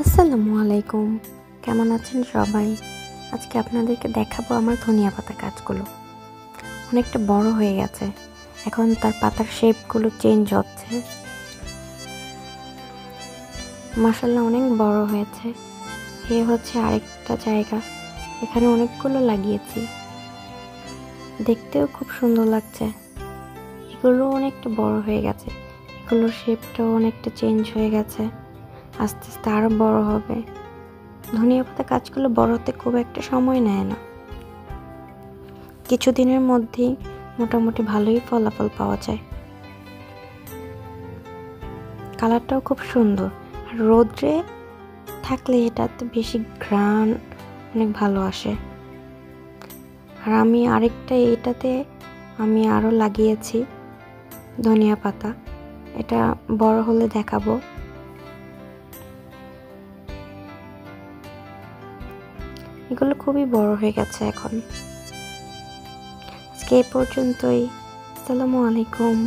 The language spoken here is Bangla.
আসসালামু আলাইকুম। কেমন আছেন সবাই? আজকে আপনাদেরকে দেখাবো আমার ধনিয়া পাতা গাছগুলো। অনেকটা বড় হয়ে গেছে। এখন তার পাতার শেপগুলো চেঞ্জ হচ্ছে। মাশাআল্লাহ অনেক বড় হয়েছে। এ হচ্ছে আরেকটা জায়গা। এখানে অনেকগুলো লাগিয়েছি। দেখতেও খুব সুন্দর লাগছে। এগুলো অনেকটা বড় হয়ে গেছে। এগুলোর শেপটাও অনেকটা চেঞ্জ হয়ে গেছে। আস্তে আস্তে আরো বড় হবে। ধনিয়া পাতা গাছগুলো বড় হতে খুব একটা সময় নেয় না। কিছুদিনের মধ্যেই মোটামুটি ভালোই ফলাফল পাওয়া যায়। কালারটাও খুব সুন্দর, আর রোদ্রে থাকলে এটাতে বেশি ঘ্রাণ অনেক ভালো আসে। আর আমি এটাতে আমি আরো লাগিয়েছি ধনিয়া পাতা। এটা বড় হলে দেখাবো। এগুলো খুবই বড় হয়ে গেছে এখন। আজকে এই পর্যন্তই। আসসালামু আলাইকুম।